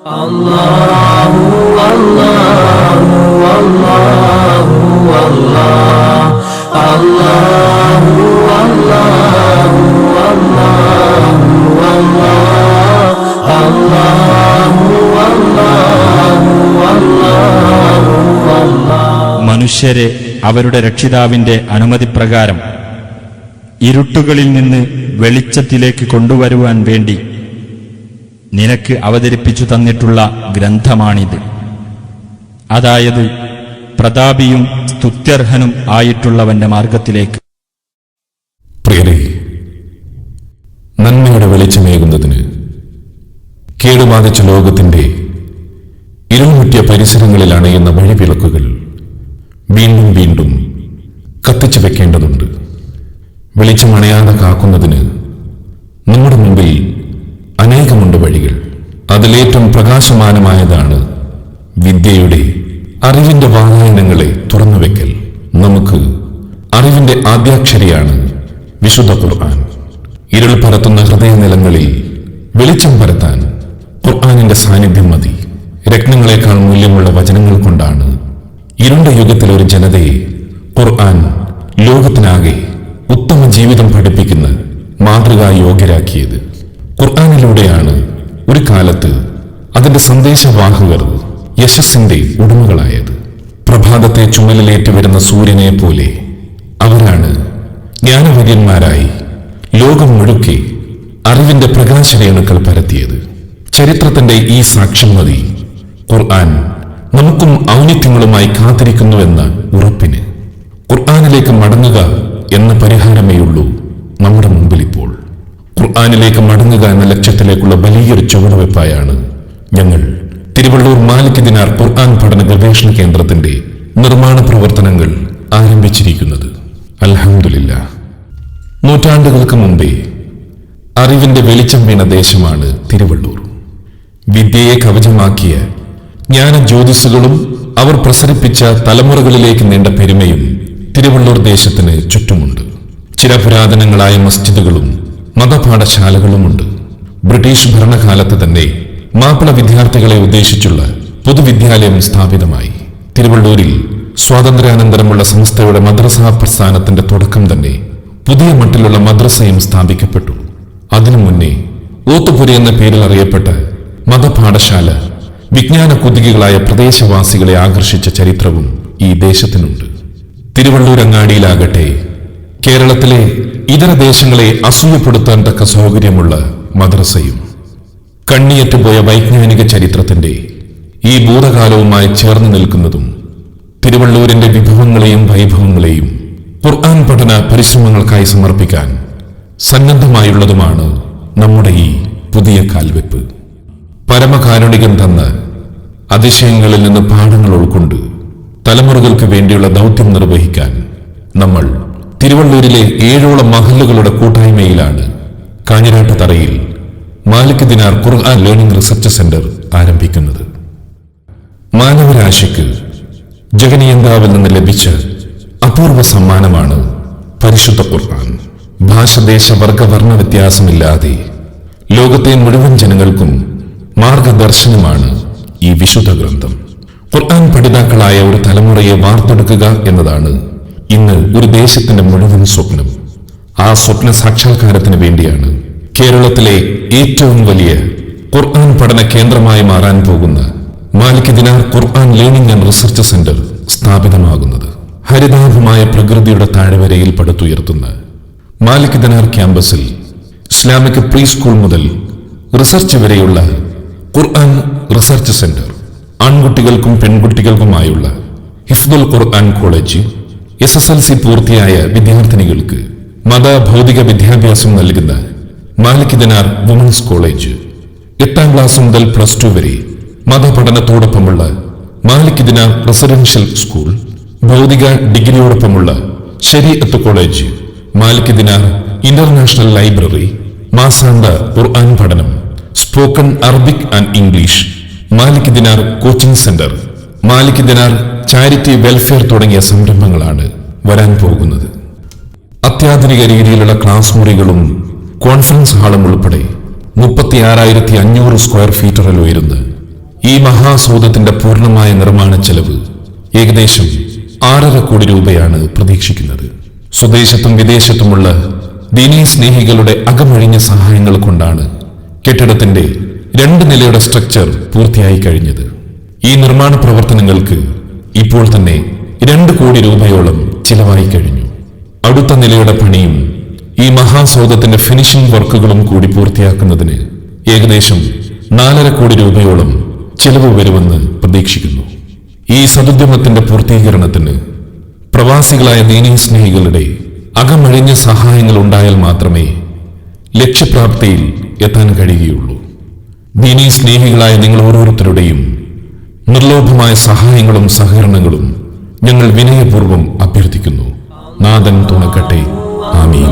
അല്ലാഹു അല്ലാഹു അല്ലാഹു അല്ലാഹു അല്ലാഹു അല്ലാഹു അല്ലാഹു അല്ലാഹു അല്ലാഹു. മനുഷ്യരെ അവരുടെ രക്ഷിതാവിന്റെ അനുമതിപ്രകാരം ഇരുട്ടുകളിൽ നിന്ന് വെളിച്ചത്തിലേക്ക് കൊണ്ടുവരുവാൻ വേണ്ടി നിനക്ക് അവതരിപ്പിച്ചു തന്നിട്ടുള്ള ഗ്രന്ഥമാണിത്. അതായത് പ്രതാപിയും സ്തുത്യർഹനും ആയിട്ടുള്ളവന്റെ മാർഗത്തിലേക്ക്. പ്രിയരേ, നന്മയുടെ വെളിച്ചമേകുന്നതിന് കേടുബാധിച്ച ലോകത്തിന്റെ ഇരുൾമുറ്റിയ പരിസരങ്ങളിൽ അണയുന്ന വഴിവിളക്കുകൾ വീണ്ടും വീണ്ടും കത്തിച്ചു വെക്കേണ്ടതുണ്ട്. വെളിച്ചമണയാതെ കാക്കുന്നതിന് നമ്മുടെ മുമ്പിൽ അനേകമുണ്ട് വഴികൾ. അതിലേറ്റവും പ്രകാശമാനമായതാണ് വിദ്യയുടെ, അറിവിന്റെ വാതായനങ്ങളെ തുറന്നുവെക്കൽ. നമുക്ക് അറിവിന്റെ ആദ്യാക്ഷരിയാണ് വിശുദ്ധ ഖുർആൻ. ഇരുൾ പരത്തുന്ന ഹൃദയനിലങ്ങളിൽ വെളിച്ചം പരത്താൻ ഖുർആനിന്റെ സാന്നിധ്യം മതി. രത്നങ്ങളെക്കാൾ മൂല്യമുള്ള വചനങ്ങൾ കൊണ്ടാണ് ഇരുണ്ട യുഗത്തിൽ ഒരു ജനതയെ ഖുർആൻ ലോകത്തിനാകെ ഉത്തമ ജീവിതം പഠിപ്പിക്കുന്ന മാതൃകാ യോഗ്യരാക്കിയത്. ഖുർആനിലൂടെയാണ് ഒരു കാലത്ത് അതിന്റെ സന്ദേശവാഹകർ യശസ്സിന്റെ ഉടമകളായത്. പ്രഭാതത്തെ ചുമലിലേറ്റ് വരുന്ന സൂര്യനെ പോലെ അവരാണ് ജ്ഞാനവര്യന്മാരായി ലോകം മുഴുക്കെ അറിവിന്റെ പ്രകാശരേണുക്കൾ പരത്തിയത്. ചരിത്രത്തിന്റെ ഈ സാക്ഷ്യം മതി ഖുർആൻ നമുക്കും ഔന്നിത്യങ്ങളുമായി കാത്തിരിക്കുന്നുവെന്ന ഉറപ്പിന്. ഖുർആനിലേക്ക് മടങ്ങുക എന്ന പരിഹാരമേയുള്ളൂ നമ്മുടെ മുമ്പിൽ ഇപ്പോൾ. ഖുർആനിലേക്ക് മടങ്ങുക എന്ന ലക്ഷ്യത്തിലേക്കുള്ള വലിയൊരു ചുവടുവെപ്പായാണ് ഞങ്ങൾ തിരുവള്ളൂർ മാലിക് ദിനാർ ഖുർആൻ പഠന ഗവേഷണ കേന്ദ്രത്തിന്റെ നിർമ്മാണ പ്രവർത്തനങ്ങൾ ആരംഭിച്ചിരിക്കുന്നത്. അൽഹംദുലില്ലാഹ്. നൂറ്റാണ്ടുകൾക്ക് മുമ്പേ അറിവിന്റെ വെളിച്ചം വീണ ദേശമാണ് തിരുവള്ളൂർ. വിദ്യയെ കവചമാക്കിയ ജ്ഞാനജ്യോതിസുകളും അവർ പ്രസരിപ്പിച്ച തലമുറകളിലേക്ക് നീണ്ട പെരുമയും തിരുവള്ളൂർ ദേശത്തിന് ചുറ്റുമുണ്ട്. ചില പുരാതനങ്ങളായ മസ്ജിദുകളും മതപാഠശാലകളുമുണ്ട്. ബ്രിട്ടീഷ് ഭരണകാലത്ത് തന്നെ മാപ്പിള വിദ്യാർത്ഥികളെ ഉദ്ദേശിച്ചുള്ള പൊതുവിദ്യാലയം സ്ഥാപിതമായി. തിരുവള്ളൂരിൽ സ്വാതന്ത്ര്യാനന്തരമുള്ള സംസ്ഥയുടെ മദ്രസാ പ്രസ്ഥാനത്തിന്റെ തുടക്കം തന്നെ പുതിയ മട്ടിലുള്ള മദ്രസയും സ്ഥാപിക്കപ്പെട്ടു. അതിനു മുന്നേ ഓത്തുപുരി എന്ന പേരിൽ അറിയപ്പെട്ട മതപാഠശാല വിജ്ഞാന കുതികളായ പ്രദേശവാസികളെ ആകർഷിച്ച ചരിത്രവും ഈ ദേശത്തിനുണ്ട്. തിരുവള്ളൂരങ്ങാടിയിലാകട്ടെ കേരളത്തിലെ ഇതര ദേശങ്ങളെ അസൂയപ്പെടുത്താൻ തക്ക സൗകര്യമുള്ള മദ്രസയും. കണ്ണിയറ്റുപോയ വൈജ്ഞാനിക ചരിത്രത്തിന്റെ ഈ ഭൂതകാലവുമായി ചേർന്ന് നിൽക്കുന്നതും തിരുവള്ളൂരിന്റെ വിഭവങ്ങളെയും വൈഭവങ്ങളെയും ഖുർആൻ പഠന പരിശ്രമങ്ങൾക്കായി സമർപ്പിക്കാൻ സന്നദ്ധമായുള്ളതുമാണ് നമ്മുടെ ഈ പുതിയ കാൽവെപ്പ്. പരമകാരുണികൻ തന്ന അതിശയങ്ങളിൽ നിന്ന് പാഠങ്ങൾ ഉൾക്കൊണ്ട് തലമുറകൾക്ക് വേണ്ടിയുള്ള ദൗത്യം നിർവഹിക്കാൻ നമ്മൾ തിരുവള്ളൂരിലെ 7 മഹല്ലുകളുടെ കൂട്ടായ്മയിലാണ് കാഞ്ഞിരാട്ട് തറയിൽ മാലിക് ദിനാർ ഖുർആൻ ലേണിംഗ് റിസർച്ച് സെന്റർ ആരംഭിക്കുന്നത്. മാനവരാശിക്ക് ജഗനിയന്താവിൽ നിന്ന് ലഭിച്ച അപൂർവ സമ്മാനമാണ് പരിശുദ്ധ ഖുർആൻ. ഭാഷദേശ വർഗവർണ്ണ വ്യത്യാസമില്ലാതെ ലോകത്തെ മുഴുവൻ ജനങ്ങൾക്കും മാർഗദർശനമാണ് ഈ വിശുദ്ധ ഗ്രന്ഥം. ഖുർആൻ പഠിതാക്കളായ ഒരു തലമുറയെ വാർത്തെടുക്കുക എന്നതാണ് ഇന്ന് ഒരു ദേശത്തിന്റെ മുഴുവൻ സ്വപ്നം. ആ സ്വപ്ന സാക്ഷാത്കാരത്തിന് വേണ്ടിയാണ് കേരളത്തിലെ ഏറ്റവും വലിയ ഖുർആൻ പഠന കേന്ദ്രമായി മാറാൻ പോകുന്ന മാലിക് ദിനാർ ഖുർആൻ ലേണിംഗ് ആൻഡ് റിസർച്ച് സെന്റർ സ്ഥാപിതമാകുന്നത്. ഹരിതാഭമായ പ്രകൃതിയുടെ താഴ്വരയിൽ പടുത്തുയർത്തുന്ന മാലിക് ദിനാർ ക്യാമ്പസിൽ ഇസ്ലാമിക് പ്രീ സ്കൂൾ മുതൽ റിസർച്ച് വരെയുള്ള ഖുർആൻ റിസർച്ച് സെന്റർ, ആൺകുട്ടികൾക്കും പെൺകുട്ടികൾക്കുമായുള്ള ഹിഫ്ദുൽ ഖുർആൻ കോളേജ്, SSLC പൂർത്തിയായ വിദ്യാർത്ഥിനികൾക്ക് മത ഭൗതിക വിദ്യാഭ്യാസം നൽകുന്ന മാലിക് ദിനാർ വുമൻസ് കോളേജ്, 8ാം ക്ലാസ് മുതൽ +2 വരെ മതപഠനത്തോടൊപ്പമുള്ള മാലിക് ദിനാർ റെസിഡൻഷ്യൽ സ്കൂൾ, ഭൗതിക ഡിഗ്രിയോടൊപ്പമുള്ള ശരീഅത്ത് കോളേജ്, മാലിക് ദിനാർ ഇന്റർനാഷണൽ ലൈബ്രറി, മാസാന്ത ഖുർആൻ പഠനം, spoken Arabic and English, Malik dinar coaching centre, Malik dinar charity welfare തുടങ്ങിയ സംരംഭങ്ങളാണ് വരാൻ പോകുന്നത്. അത്യാധുനിക രീതിയിലുള്ള ക്ലാസ് മുറികളും കോൺഫറൻസ് ഹാളും ഉൾപ്പെടെ 36,500 സ്ക്വയർ ഫീറ്ററിൽ ഉയരുന്ന ഈ മഹാസൗധത്തിന്റെ പൂർണ്ണമായ നിർമ്മാണ ചെലവ് ഏകദേശം 6.5 കോടി രൂപയാണ് പ്രതീക്ഷിക്കുന്നത്. സ്വദേശത്തും വിദേശത്തുമുള്ള ദീനീ സ്നേഹികളുടെ അകമഴിഞ്ഞ സഹായങ്ങൾ കൊണ്ടാണ് കെട്ടിടത്തിന്റെ 2 നിലയുടെ സ്ട്രക്ചർ പൂർത്തിയായി കഴിഞ്ഞത്. ഈ നിർമ്മാണ പ്രവർത്തനങ്ങൾക്ക് ഇപ്പോൾ തന്നെ 2 കോടി രൂപയോളം ചിലവായി കഴിഞ്ഞു. അടുത്ത നിലയുടെ പണിയും ഈ മഹാസൗധത്തിന്റെ ഫിനിഷിംഗ് വർക്കുകളും കൂടി പൂർത്തിയാക്കുന്നതിന് ഏകദേശം 4.5 കോടി രൂപയോളം ചിലവ് വരുമെന്ന് പ്രതീക്ഷിക്കുന്നു. ഈ സദുദ്യമത്തിന്റെ പൂർത്തീകരണത്തിന് പ്രവാസികളായ ദീനീ സ്നേഹികളുടെ അകമഴിഞ്ഞ സഹായങ്ങൾ ഉണ്ടായാൽ മാത്രമേ ലക്ഷ്യപ്രാപ്തിയിൽ എത്താൻ കഴിയുകയുള്ളൂ. ദീനീ സ്നേഹികളായ നിങ്ങൾ ഓരോരുത്തരുടെയും നിർലോഭമായ സഹായങ്ങളും സഹകരണങ്ങളും ഞങ്ങൾ വിനയപൂർവ്വം അഭ്യർത്ഥിക്കുന്നു. നാഥൻ തുണക്കട്ടെ. ആമീൻ.